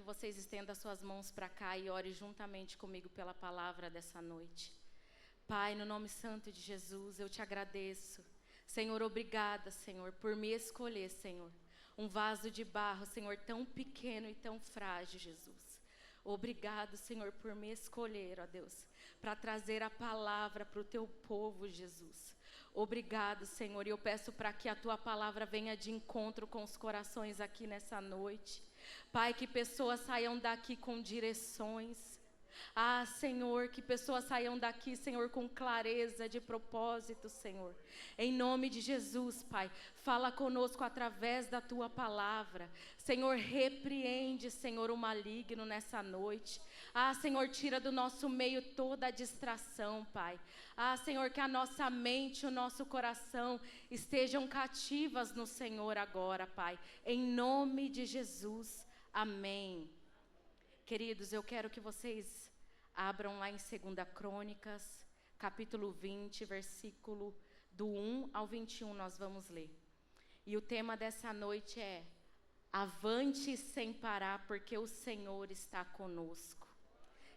vocês estendam as suas mãos para cá e ore juntamente comigo pela palavra dessa noite. Pai, no nome santo de Jesus, eu te agradeço. Senhor, obrigada, Senhor, por me escolher, Senhor. Um vaso de barro, Senhor, tão pequeno e tão frágil, Jesus. Obrigado, Senhor, por me escolher, ó Deus, para trazer a palavra para o teu povo, Jesus. Obrigado, Senhor, e eu peço para que a tua palavra venha de encontro com os corações aqui nessa noite. Pai, que pessoas saiam daqui com direções. Ah, Senhor, que pessoas saiam daqui, Senhor, com clareza de propósito, Senhor. Em nome de Jesus, Pai, fala conosco através da Tua palavra. Senhor, repreende, Senhor, o maligno nessa noite. Ah, Senhor, tira do nosso meio toda a distração, Pai. Ah, Senhor, que a nossa mente e o nosso coração estejam cativas no Senhor agora, Pai. Em nome de Jesus, amém. Queridos, eu quero que vocês abram lá em 2 Crônicas, capítulo 20, versículo do 1 ao 21, nós vamos ler. E o tema dessa noite é: avante sem parar, porque o Senhor está conosco.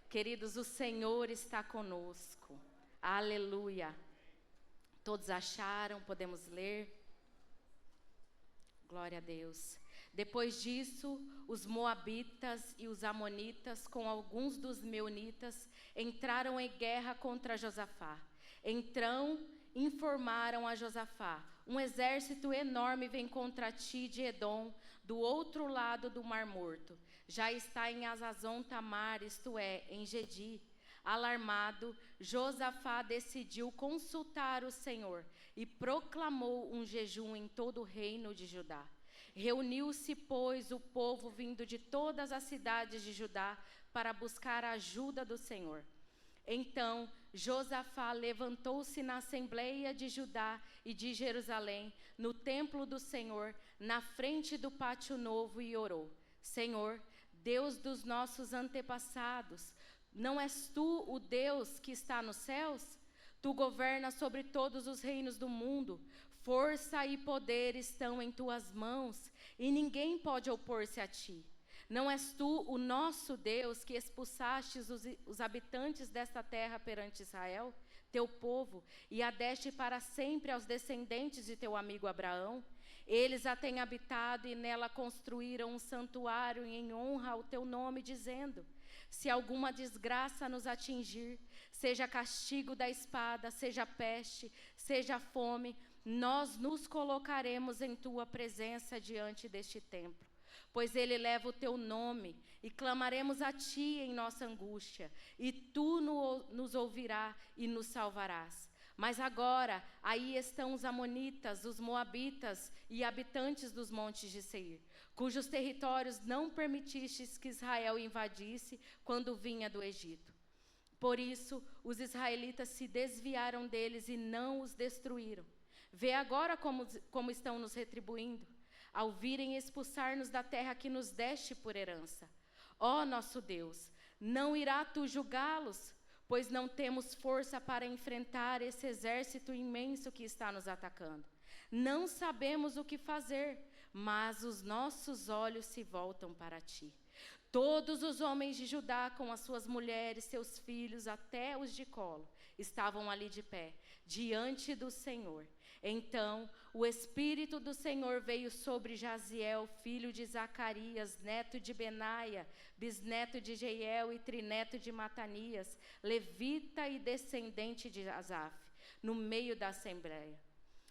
Queridos, o Senhor está conosco. Aleluia. Todos acharam? Podemos ler? Glória a Deus. Depois disso, os moabitas e os amonitas, com alguns dos meunitas, entraram em guerra contra Josafá. Então, informaram a Josafá: um exército enorme vem contra ti de Edom, do outro lado do Mar Morto. Já está em Hazazon Tamar, isto é, em Gedi. Alarmado, Josafá decidiu consultar o Senhor e proclamou um jejum em todo o reino de Judá. Reuniu-se, pois, o povo vindo de todas as cidades de Judá para buscar a ajuda do Senhor. Então Josafá levantou-se na assembleia de Judá e de Jerusalém, no templo do Senhor, na frente do pátio novo, e orou: Senhor, Deus dos nossos antepassados, não és tu o Deus que está nos céus? Tu governas sobre todos os reinos do mundo. Força e poder estão em tuas mãos, e ninguém pode opor-se a ti. Não és tu o nosso Deus que expulsastes os habitantes desta terra perante Israel, teu povo, e a deste para sempre aos descendentes de teu amigo Abraão? Eles a têm habitado e nela construíram um santuário em honra ao teu nome, dizendo: se alguma desgraça nos atingir, seja castigo da espada, seja peste, seja fome, nós nos colocaremos em tua presença diante deste templo. Pois ele leva o teu nome, e clamaremos a ti em nossa angústia, e tu nos ouvirás e nos salvarás. Mas agora, aí estão os amonitas, os moabitas e habitantes dos montes de Seir, cujos territórios não permitistes que Israel invadisse quando vinha do Egito. Por isso, os israelitas se desviaram deles e não os destruíram. Vê agora como estão nos retribuindo, ao virem expulsar-nos da terra que nos deste por herança. Ó nosso Deus, não irá tu julgá-los? Pois não temos força para enfrentar esse exército imenso que está nos atacando. Não sabemos o que fazer, mas os nossos olhos se voltam para ti. Todos os homens de Judá, com as suas mulheres, seus filhos, até os de colo, estavam ali de pé, diante do Senhor. Então o Espírito do Senhor veio sobre Jaziel, filho de Zacarias, neto de Benaia, bisneto de Jeiel e trineto de Matanias, levita e descendente de Asaf, no meio da assembleia.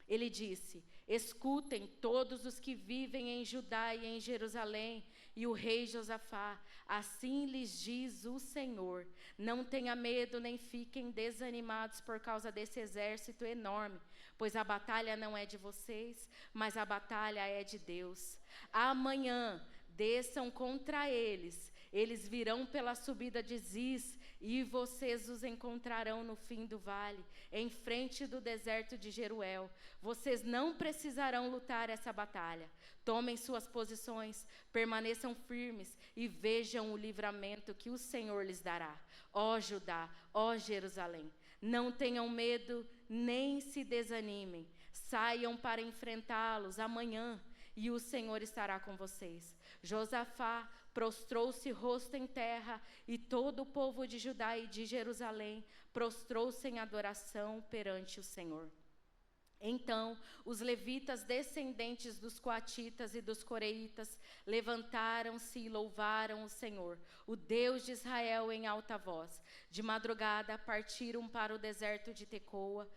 Ele disse: escutem todos os que vivem em Judá e em Jerusalém, e o rei Josafá, assim lhes diz o Senhor: não tenha medo nem fiquem desanimados por causa desse exército enorme, pois a batalha não é de vocês, mas a batalha é de Deus. Amanhã desçam contra eles, eles virão pela subida de Ziz, e vocês os encontrarão no fim do vale, em frente do deserto de Jeruel. Vocês não precisarão lutar essa batalha. Tomem suas posições, permaneçam firmes e vejam o livramento que o Senhor lhes dará. Ó Judá, ó Jerusalém, não tenham medo nem se desanimem. Saiam para enfrentá-los amanhã, e o Senhor estará com vocês. Josafá prostrou-se rosto em terra, e todo o povo de Judá e de Jerusalém prostrou-se em adoração perante o Senhor. Então, os levitas, descendentes dos coatitas e dos coreitas, levantaram-se e louvaram o Senhor, o Deus de Israel, em alta voz. De madrugada, partiram para o deserto de Tecoa.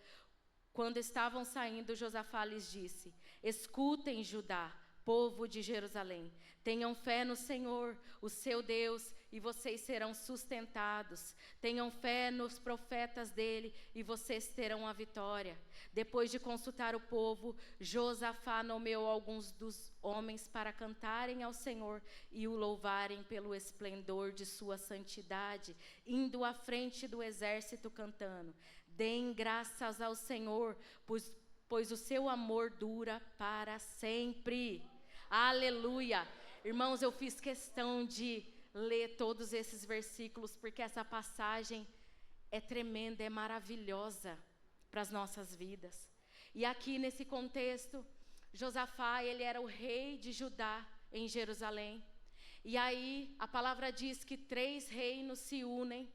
Quando estavam saindo, Josafá lhes disse: escutem, Judá, povo de Jerusalém, tenham fé no Senhor, o seu Deus, e vocês serão sustentados. Tenham fé nos profetas dele, e vocês terão a vitória. Depois de consultar o povo, Josafá nomeou alguns dos homens para cantarem ao Senhor e o louvarem pelo esplendor de sua santidade, indo à frente do exército cantando: deem graças ao Senhor, pois o seu amor dura para sempre. Aleluia! Irmãos, eu fiz questão de ler todos esses versículos, porque essa passagem é tremenda, é maravilhosa para as nossas vidas. E aqui nesse contexto, Josafá, ele era o rei de Judá em Jerusalém. E aí a palavra diz que 3 reinos se unem,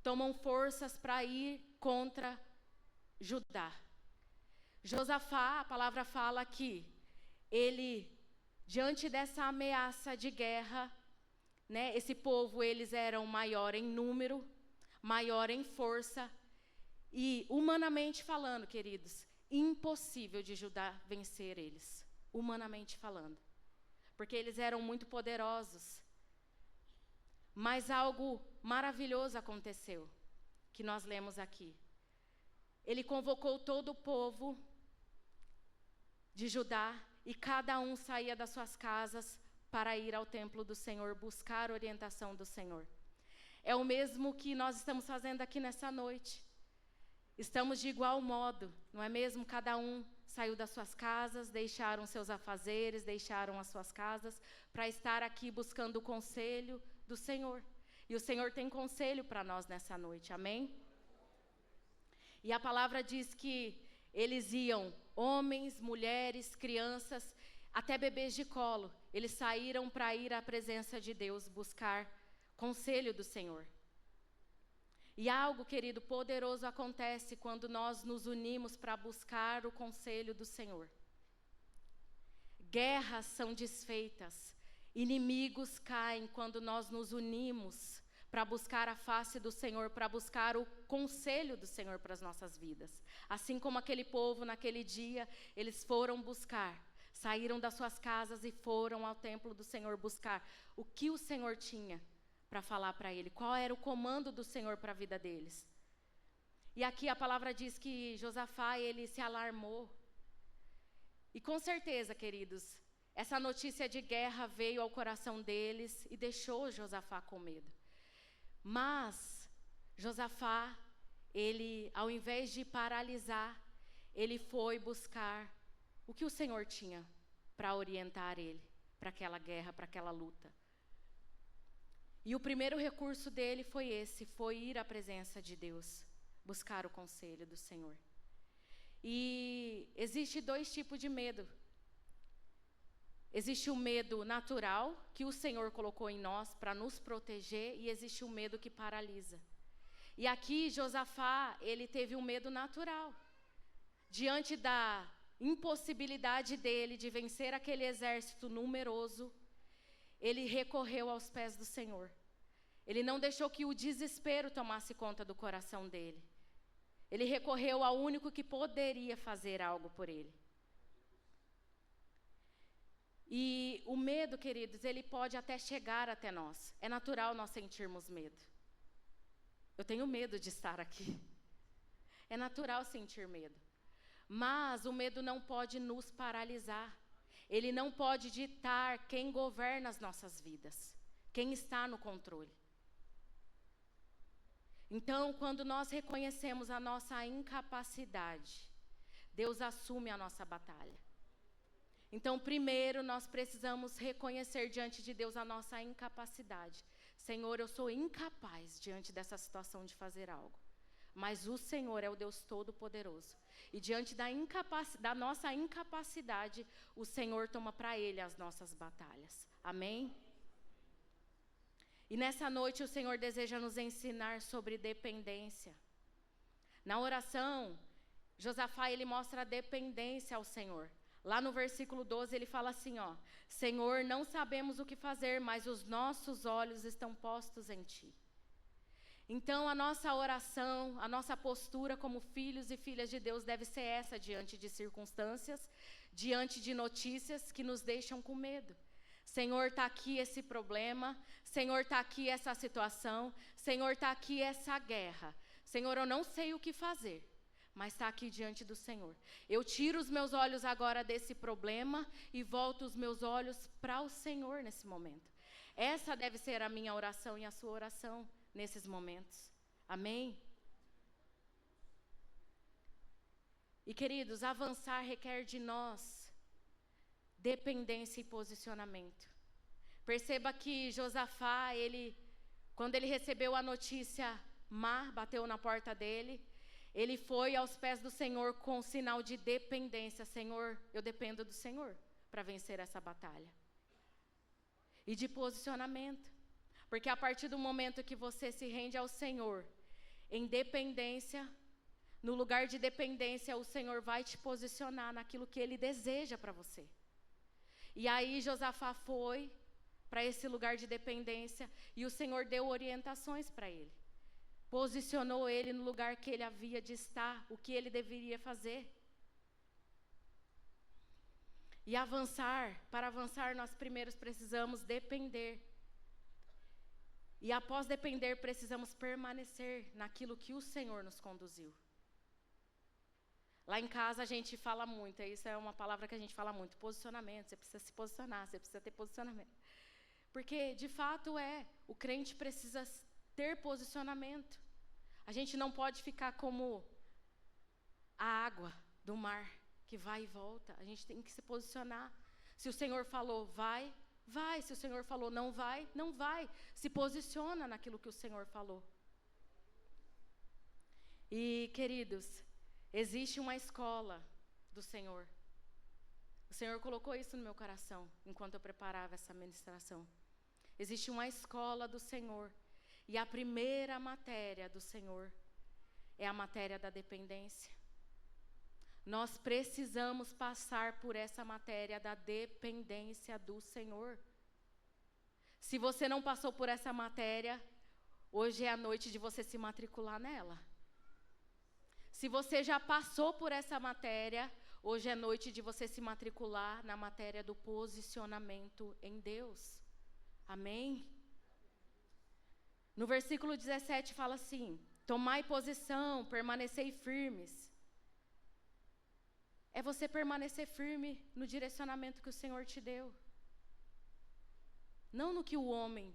tomam forças para ir contra Judá. Josafá, a palavra fala que ele, diante dessa ameaça de guerra, né, esse povo, eles eram maior em número, maior em força, e humanamente falando, queridos, impossível de Judá vencer eles, humanamente falando, porque eles eram muito poderosos. Mas algo maravilhoso aconteceu, que nós lemos aqui. Ele convocou todo o povo de Judá, e cada um saía das suas casas para ir ao templo do Senhor, buscar orientação do Senhor. É o mesmo que nós estamos fazendo aqui nessa noite. Estamos de igual modo, não é mesmo? Cada um saiu das suas casas, deixaram seus afazeres, deixaram as suas casas, para estar aqui buscando o conselho do Senhor. E o Senhor tem conselho para nós nessa noite, amém? E a palavra diz que eles iam, homens, mulheres, crianças, até bebês de colo. Eles saíram para ir à presença de Deus, buscar conselho do Senhor. E algo, querido, poderoso acontece quando nós nos unimos para buscar o conselho do Senhor. Guerras são desfeitas, inimigos caem quando nós nos unimos para buscar a face do Senhor, para buscar o conselho do Senhor para as nossas vidas. Assim como aquele povo naquele dia, eles foram buscar, saíram das suas casas e foram ao templo do Senhor buscar o que o Senhor tinha para falar para ele, qual era o comando do Senhor para a vida deles. E aqui a palavra diz que Josafá, ele se alarmou. E com certeza, queridos, essa notícia de guerra veio ao coração deles e deixou Josafá com medo. Mas Josafá, ele, ao invés de paralisar, ele foi buscar o que o Senhor tinha para orientar ele, para aquela guerra, para aquela luta. E o primeiro recurso dele foi esse, foi ir à presença de Deus, buscar o conselho do Senhor. E existe 2 tipos de medo. Existe o medo natural, que o Senhor colocou em nós para nos proteger, e existe o medo que paralisa. E aqui Josafá, ele teve um medo natural. Diante da impossibilidade dele de vencer aquele exército numeroso, ele recorreu aos pés do Senhor. Ele não deixou que o desespero tomasse conta do coração dele. Ele recorreu ao único que poderia fazer algo por ele. E o medo, queridos, ele pode até chegar até nós. É natural nós sentirmos medo. Eu tenho medo de estar aqui. É natural sentir medo. Mas o medo não pode nos paralisar. Ele não pode ditar quem governa as nossas vidas, quem está no controle. Então, quando nós reconhecemos a nossa incapacidade, Deus assume a nossa batalha. Então, primeiro, nós precisamos reconhecer diante de Deus a nossa incapacidade. Senhor, eu sou incapaz diante dessa situação de fazer algo. Mas o Senhor é o Deus Todo-Poderoso. E diante da nossa incapacidade, o Senhor toma para Ele as nossas batalhas. Amém? E nessa noite o Senhor deseja nos ensinar sobre dependência. Na oração, Josafá, ele mostra a dependência ao Senhor. Lá no versículo 12 ele fala assim, ó: Senhor, não sabemos o que fazer, mas os nossos olhos estão postos em Ti. Então a nossa oração, a nossa postura como filhos e filhas de Deus deve ser essa diante de circunstâncias, diante de notícias que nos deixam com medo. Senhor, está aqui esse problema, Senhor, está aqui essa situação, Senhor, está aqui essa guerra. Senhor, eu não sei o que fazer, mas está aqui diante do Senhor. Eu tiro os meus olhos agora desse problema e volto os meus olhos para o Senhor nesse momento. Essa deve ser a minha oração e a sua oração nesses momentos. Amém? E queridos, avançar requer de nós dependência e posicionamento. Perceba que Josafá, quando ele recebeu a notícia má, bateu na porta dele, ele foi aos pés do Senhor com um sinal de dependência. Senhor, eu dependo do Senhor para vencer essa batalha. E de posicionamento. Porque a partir do momento que você se rende ao Senhor, em dependência, no lugar de dependência, o Senhor vai te posicionar naquilo que Ele deseja para você. E aí Josafá foi para esse lugar de dependência e o Senhor deu orientações para ele. Posicionou ele no lugar que ele havia de estar, o que ele deveria fazer. E para avançar nós primeiros precisamos depender. E após depender, precisamos permanecer naquilo que o Senhor nos conduziu. Lá em casa a gente fala muito, isso é uma palavra que a gente fala muito, posicionamento, você precisa se posicionar, você precisa ter posicionamento. Porque, de fato, o crente precisa ter posicionamento. A gente não pode ficar como a água do mar, que vai e volta. A gente tem que se posicionar. Se o Senhor falou, vai, vai. Se o Senhor falou, não vai, não vai. Se posiciona naquilo que o Senhor falou. E, queridos, existe uma escola do Senhor. O Senhor colocou isso no meu coração, enquanto eu preparava essa ministração. Existe uma escola do Senhor. E a primeira matéria do Senhor é a matéria da dependência. Nós precisamos passar por essa matéria da dependência do Senhor. Se você não passou por essa matéria, hoje é a noite de você se matricular nela. Se você já passou por essa matéria, hoje é noite de você se matricular na matéria do posicionamento em Deus. Amém? No versículo 17 fala assim: tomai posição, permanecei firmes. É você permanecer firme no direcionamento que o Senhor te deu. Não no que o homem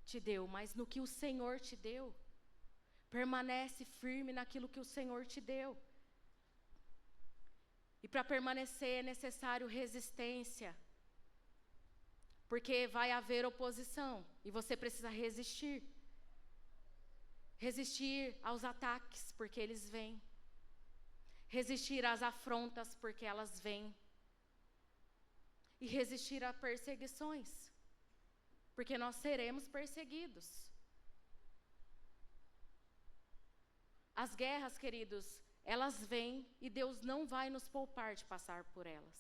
te deu, mas no que o Senhor te deu. Permanece firme naquilo que o Senhor te deu. E para permanecer é necessário resistência. Porque vai haver oposição e você precisa resistir. Resistir aos ataques, porque eles vêm. Resistir às afrontas, porque elas vêm. E resistir a perseguições, porque nós seremos perseguidos. As guerras, queridos, elas vêm e Deus não vai nos poupar de passar por elas.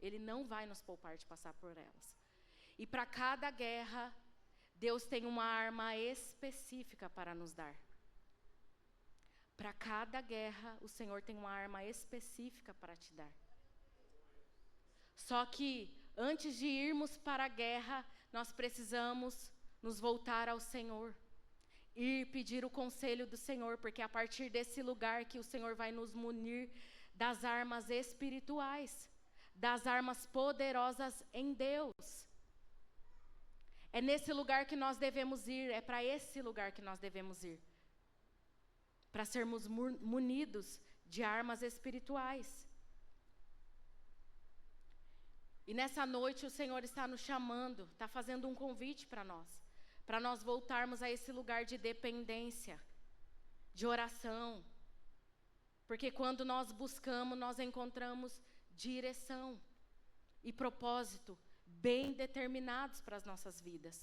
Ele não vai nos poupar de passar por elas. E para cada guerra, Deus tem uma arma específica para nos dar. Para cada guerra, o Senhor tem uma arma específica para te dar. Só que, antes de irmos para a guerra, nós precisamos nos voltar ao Senhor. Ir pedir o conselho do Senhor, porque é a partir desse lugar que o Senhor vai nos munir das armas espirituais, das armas poderosas em Deus. É nesse lugar que nós devemos ir, é para esse lugar que nós devemos ir. Para sermos munidos de armas espirituais. E nessa noite o Senhor está nos chamando, está fazendo um convite para nós voltarmos a esse lugar de dependência, de oração. Porque quando nós buscamos, nós encontramos direção e propósito bem determinados para as nossas vidas.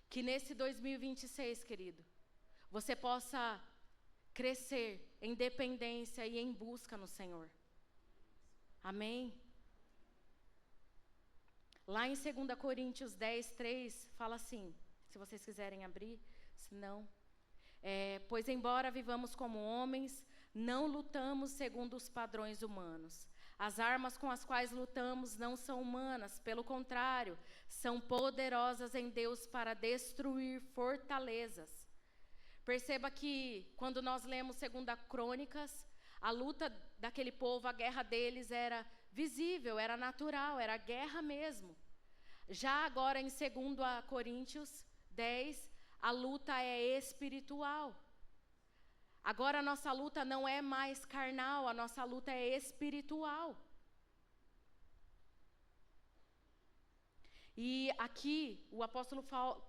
Que nesse 2026, querido, você possa crescer em dependência e em busca no Senhor. Amém? Lá em 2 Coríntios 10, 3, fala assim, se vocês quiserem abrir, se não. Pois embora vivamos como homens, não lutamos segundo os padrões humanos. As armas com as quais lutamos não são humanas, pelo contrário, são poderosas em Deus para destruir fortalezas. Perceba que quando nós lemos 2 Crônicas, a luta daquele povo, a guerra deles era visível, era natural, era guerra mesmo. Já agora em 2 Coríntios 10, a luta é espiritual. Agora a nossa luta não é mais carnal, a nossa luta é espiritual. E aqui o apóstolo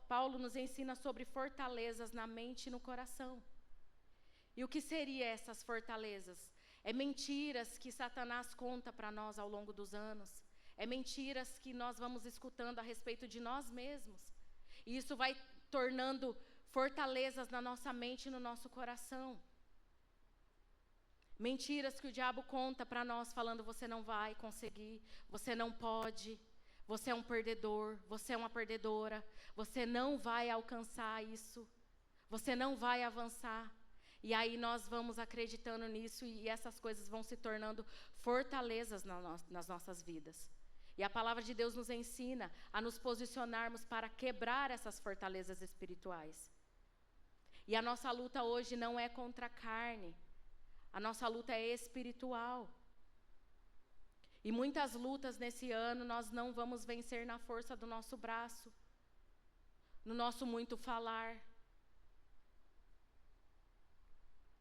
Paulo nos ensina sobre fortalezas na mente e no coração. E o que seriam essas fortalezas? É mentiras que Satanás conta para nós ao longo dos anos. É mentiras que nós vamos escutando a respeito de nós mesmos. E isso vai tornando fortalezas na nossa mente e no nosso coração. Mentiras que o diabo conta para nós, falando: você não vai conseguir, você não pode, você é um perdedor, você é uma perdedora, você não vai alcançar isso, você não vai avançar. E aí nós vamos acreditando nisso e essas coisas vão se tornando fortalezas nas nossas vidas. E a palavra de Deus nos ensina a nos posicionarmos para quebrar essas fortalezas espirituais. E a nossa luta hoje não é contra a carne, a nossa luta é espiritual. E muitas lutas nesse ano nós não vamos vencer na força do nosso braço, no nosso muito falar.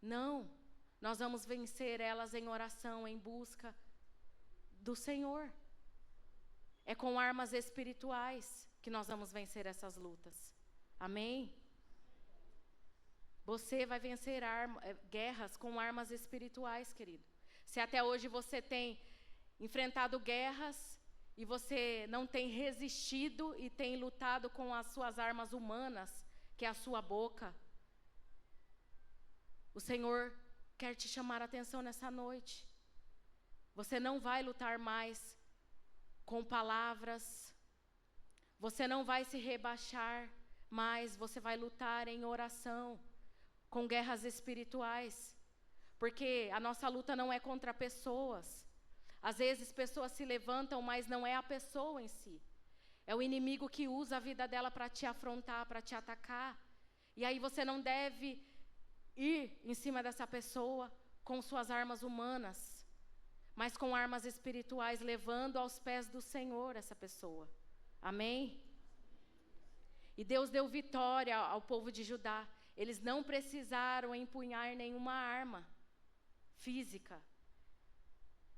Não, nós vamos vencer elas em oração, em busca do Senhor. É com armas espirituais que nós vamos vencer essas lutas. Amém? Você vai vencer guerras com armas espirituais, querido. Se até hoje você tem enfrentado guerras e você não tem resistido e tem lutado com as suas armas humanas, que é a sua boca, o Senhor quer te chamar a atenção nessa noite. Você não vai lutar mais com palavras, você não vai se rebaixar mais, você vai lutar em oração, com guerras espirituais, porque a nossa luta não é contra pessoas. Às vezes pessoas se levantam, mas não é a pessoa em si, é o inimigo que usa a vida dela para te afrontar, para te atacar, e aí você não deve ir em cima dessa pessoa com suas armas humanas, mas com armas espirituais, levando aos pés do Senhor essa pessoa. Amém? E Deus deu vitória ao povo de Judá. Eles não precisaram empunhar nenhuma arma física.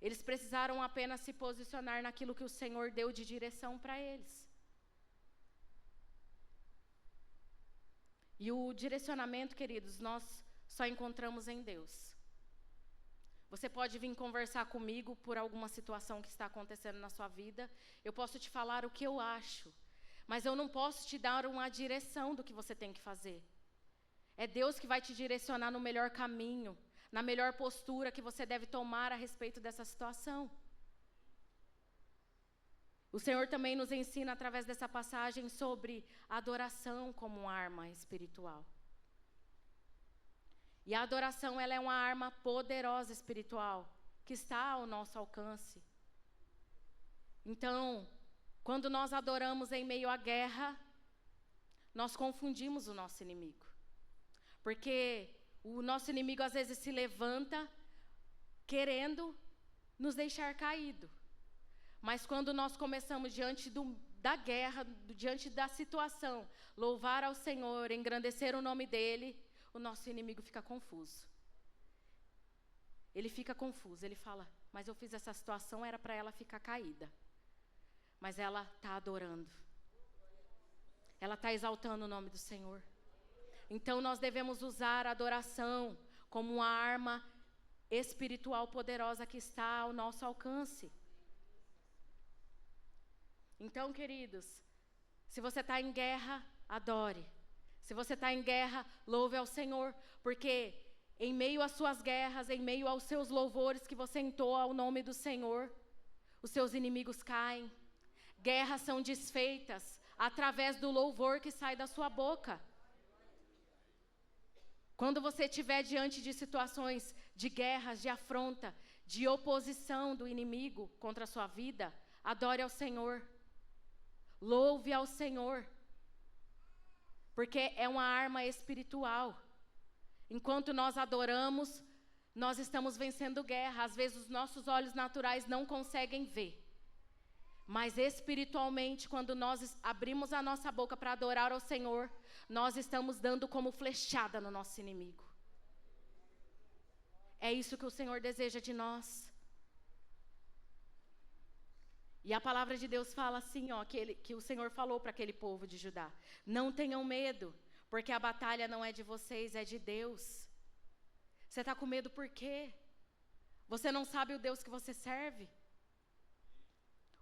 Eles precisaram apenas se posicionar naquilo que o Senhor deu de direção para eles. E o direcionamento, queridos, nós só encontramos em Deus. Você pode vir conversar comigo por alguma situação que está acontecendo na sua vida. Eu posso te falar o que eu acho, mas eu não posso te dar uma direção do que você tem que fazer. É Deus que vai te direcionar no melhor caminho, na melhor postura que você deve tomar a respeito dessa situação. O Senhor também nos ensina através dessa passagem sobre a adoração como arma espiritual. E a adoração, ela é uma arma poderosa espiritual, que está ao nosso alcance. Então, quando nós adoramos em meio à guerra, nós confundimos o nosso inimigo. Porque o nosso inimigo às vezes se levanta querendo nos deixar caído. Mas quando nós começamos diante da guerra, diante da situação, louvar ao Senhor, engrandecer o nome dEle, o nosso inimigo fica confuso. Ele fica confuso, ele fala: mas eu fiz essa situação, era para ela ficar caída. Mas ela está adorando. Ela está exaltando o nome do Senhor. Então nós devemos usar a adoração como uma arma espiritual poderosa que está ao nosso alcance. Então, queridos, se você está em guerra, adore. Se você está em guerra, louve ao Senhor, porque em meio às suas guerras, em meio aos seus louvores que você entoa ao nome do Senhor, os seus inimigos caem. Guerras são desfeitas através do louvor que sai da sua boca. Quando você estiver diante de situações de guerras, de afronta, de oposição do inimigo contra a sua vida, adore ao Senhor. Louve ao Senhor. Porque é uma arma espiritual. Enquanto nós adoramos, nós estamos vencendo guerra. Às vezes os nossos olhos naturais não conseguem ver. Mas espiritualmente, quando nós abrimos a nossa boca para adorar ao Senhor, nós estamos dando como flechada no nosso inimigo. É isso que o Senhor deseja de nós. E a palavra de Deus fala assim, ó, que o Senhor falou para aquele povo de Judá: não tenham medo, porque a batalha não é de vocês, é de Deus. Você está com medo por quê? Você não sabe o Deus que você serve?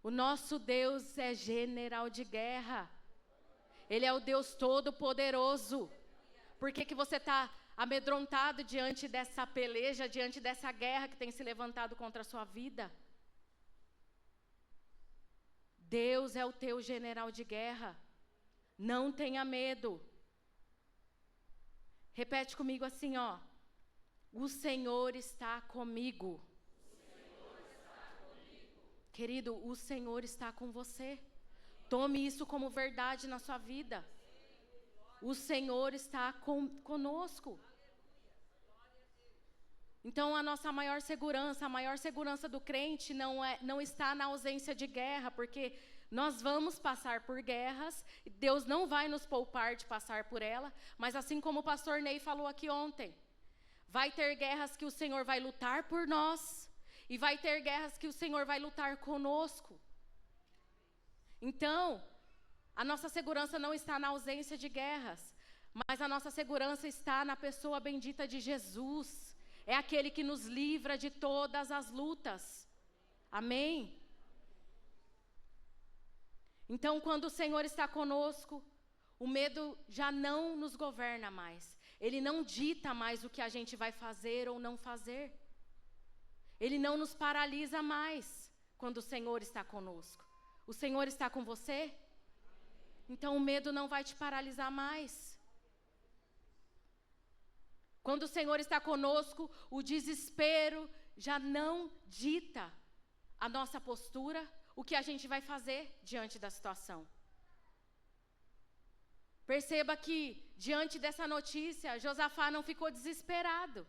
O nosso Deus é general de guerra. Ele é o Deus todo-poderoso. Por que você está amedrontado diante dessa peleja, diante dessa guerra que tem se levantado contra a sua vida? Deus é o teu general de guerra. Não tenha medo. Repete comigo assim, ó. O Senhor está comigo. Querido, o Senhor está com você. Tome isso como verdade na sua vida. O Senhor está conosco. Então, a nossa maior segurança do crente não está na ausência de guerra, porque nós vamos passar por guerras, Deus não vai nos poupar de passar por ela, mas assim como o pastor Ney falou aqui ontem, vai ter guerras que o Senhor vai lutar por nós, e vai ter guerras que o Senhor vai lutar conosco. Então, a nossa segurança não está na ausência de guerras, mas a nossa segurança está na pessoa bendita de Jesus. É aquele que nos livra de todas as lutas. Amém? Então, quando o Senhor está conosco, o medo já não nos governa mais. Ele não dita mais o que a gente vai fazer ou não fazer. Ele não nos paralisa mais quando o Senhor está conosco. O Senhor está com você? Então o medo não vai te paralisar mais. Quando o Senhor está conosco, o desespero já não dita a nossa postura, o que a gente vai fazer diante da situação. Perceba que, diante dessa notícia, Josafá não ficou desesperado.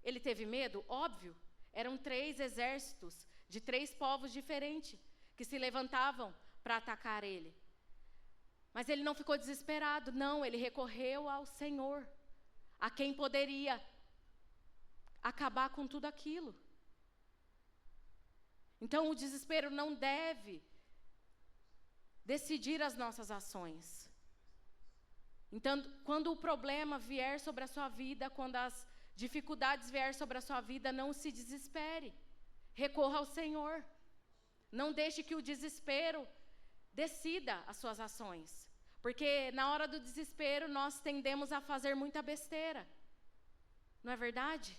Ele teve medo? Óbvio. Eram 3 exércitos de 3 povos diferentes que se levantavam para atacar ele. Mas ele não ficou desesperado, não, ele recorreu ao Senhor, a quem poderia acabar com tudo aquilo. Então, o desespero não deve decidir as nossas ações. Então, quando o problema vier sobre a sua vida, quando as dificuldades vier sobre a sua vida, não se desespere. Recorra ao Senhor. Não deixe que o desespero decida as suas ações. Porque na hora do desespero, nós tendemos a fazer muita besteira. Não é verdade?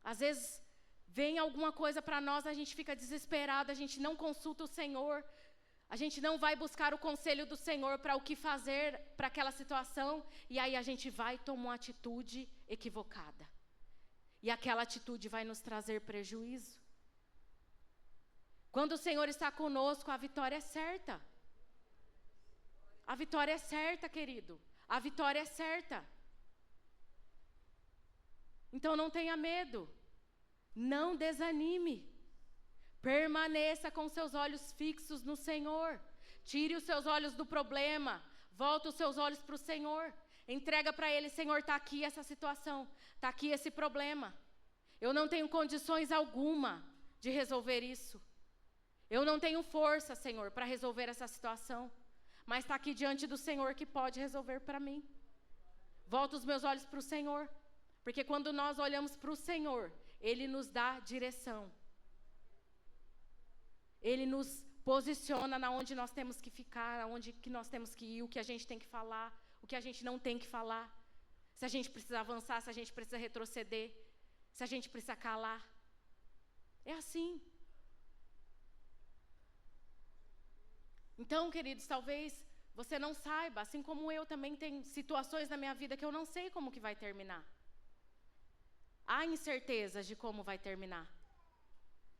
Às vezes, vem alguma coisa para nós, a gente fica desesperado, a gente não consulta o Senhor. A gente não vai buscar o conselho do Senhor para o que fazer para aquela situação, e aí a gente vai tomar uma atitude equivocada. E aquela atitude vai nos trazer prejuízo. Quando o Senhor está conosco, a vitória é certa. A vitória é certa, querido. A vitória é certa. Então não tenha medo. Não desanime. Permaneça com seus olhos fixos no Senhor. Tire os seus olhos do problema. Volta os seus olhos para o Senhor. Entrega para Ele: Senhor, está aqui essa situação. Está aqui esse problema. Eu não tenho condições alguma de resolver isso. Eu não tenho força, Senhor, para resolver essa situação. Mas está aqui diante do Senhor que pode resolver para mim. Volto os meus olhos para o Senhor. Porque quando nós olhamos para o Senhor, Ele nos dá direção. Ele nos posiciona na onde nós temos que ficar, aonde que nós temos que ir, o que a gente tem que falar, o que a gente não tem que falar. Se a gente precisa avançar, se a gente precisa retroceder, se a gente precisa calar. É assim. Então, queridos, talvez você não saiba, assim como eu também tenho situações na minha vida que eu não sei como que vai terminar. Há incertezas de como vai terminar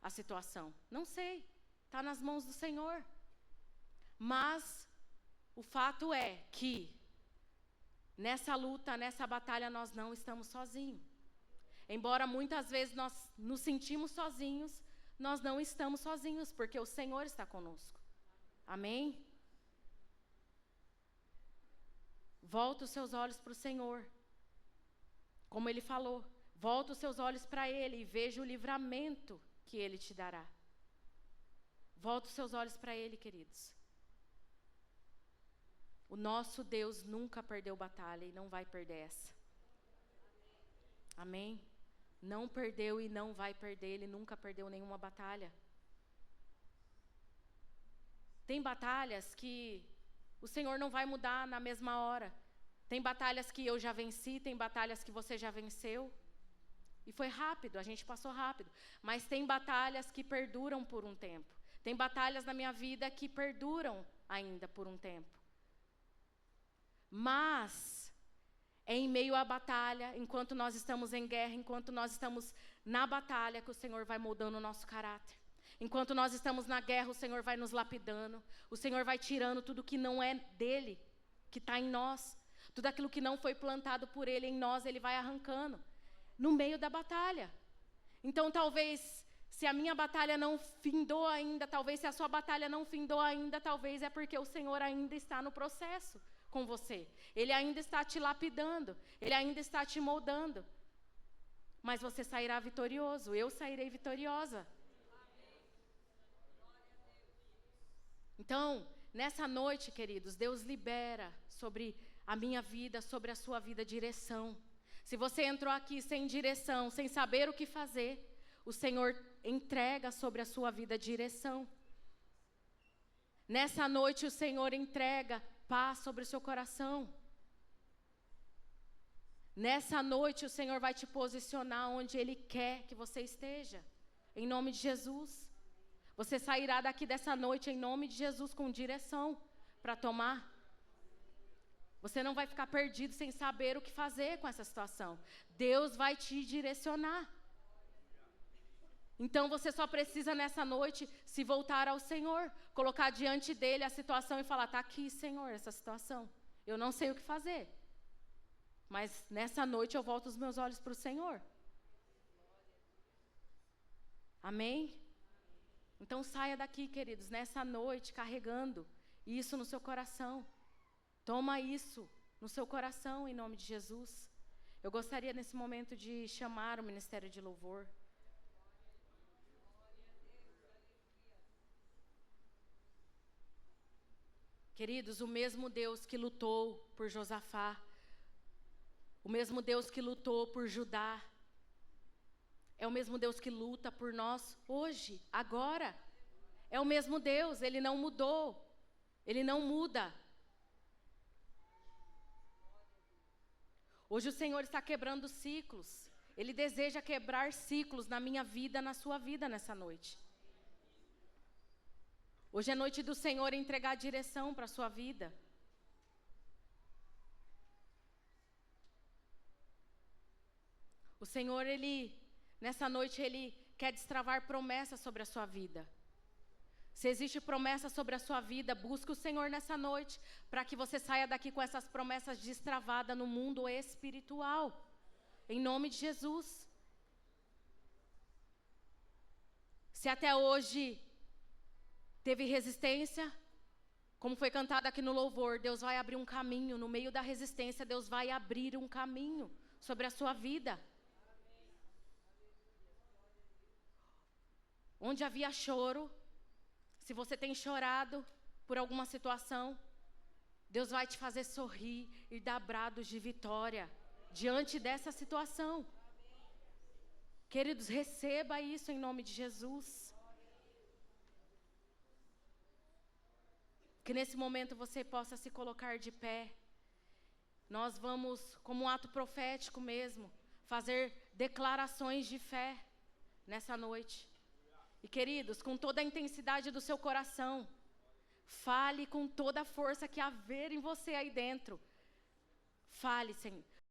a situação. Não sei. Está nas mãos do Senhor. Mas o fato é que nessa luta, nessa batalha, nós não estamos sozinhos. Embora muitas vezes nós nos sentimos sozinhos, nós não estamos sozinhos, porque o Senhor está conosco. Amém? Volta os seus olhos para o Senhor. Como Ele falou, volta os seus olhos para Ele e veja o livramento que Ele te dará. Volta os seus olhos para Ele, queridos. O nosso Deus nunca perdeu batalha e não vai perder essa. Amém? Não perdeu e não vai perder, Ele nunca perdeu nenhuma batalha. Tem batalhas que o Senhor não vai mudar na mesma hora. Tem batalhas que eu já venci, tem batalhas que você já venceu. E foi rápido, a gente passou rápido. Mas tem batalhas que perduram por um tempo. Tem batalhas na minha vida que perduram ainda por um tempo. Mas é em meio à batalha, enquanto nós estamos em guerra, enquanto nós estamos na batalha, que o Senhor vai moldando o nosso caráter. Enquanto nós estamos na guerra, o Senhor vai nos lapidando. O Senhor vai tirando tudo que não é dele, que está em nós. Tudo aquilo que não foi plantado por Ele em nós, Ele vai arrancando. No meio da batalha. Então, talvez, se a minha batalha não findou ainda, talvez se a sua batalha não findou ainda, talvez é porque o Senhor ainda está no processo com você. Ele ainda está te lapidando. Ele ainda está te moldando. Mas você sairá vitorioso. Eu sairei vitoriosa. Então, nessa noite, queridos, Deus libera sobre a minha vida, sobre a sua vida, direção. Se você entrou aqui sem direção, sem saber o que fazer, o Senhor entrega sobre a sua vida direção. Nessa noite, o Senhor entrega paz sobre o seu coração. Nessa noite, o Senhor vai te posicionar onde Ele quer que você esteja. Em nome de Jesus. Você sairá daqui dessa noite em nome de Jesus com direção para tomar. Você não vai ficar perdido sem saber o que fazer com essa situação. Deus vai te direcionar. Então você só precisa nessa noite se voltar ao Senhor, colocar diante dele a situação e falar: está aqui, Senhor, essa situação. Eu não sei o que fazer. Mas nessa noite eu volto os meus olhos para o Senhor. Amém? Então saia daqui, queridos, nessa noite carregando isso no seu coração. Toma isso no seu coração em nome de Jesus. Eu gostaria nesse momento de chamar o Ministério de Louvor. Queridos, o mesmo Deus que lutou por Josafá, o mesmo Deus que lutou por Judá, é o mesmo Deus que luta por nós hoje, agora. É o mesmo Deus, Ele não mudou, Ele não muda. Hoje o Senhor está quebrando ciclos. Ele deseja quebrar ciclos na minha vida, na sua vida nessa noite. Hoje é noite do Senhor entregar direção para a sua vida. O Senhor, nessa noite, Ele quer destravar promessas sobre a sua vida. Se existe promessa sobre a sua vida, busque o Senhor nessa noite, para que você saia daqui com essas promessas destravadas no mundo espiritual. Em nome de Jesus. Se até hoje teve resistência, como foi cantado aqui no louvor, Deus vai abrir um caminho. No meio da resistência, Deus vai abrir um caminho sobre a sua vida. Onde havia choro, se você tem chorado por alguma situação, Deus vai te fazer sorrir e dar brados de vitória diante dessa situação. Queridos, receba isso em nome de Jesus. Que nesse momento você possa se colocar de pé. Nós vamos, como um ato profético mesmo, fazer declarações de fé nessa noite. E queridos, com toda a intensidade do seu coração, fale com toda a força que haver em você aí dentro. Fale, Senhor.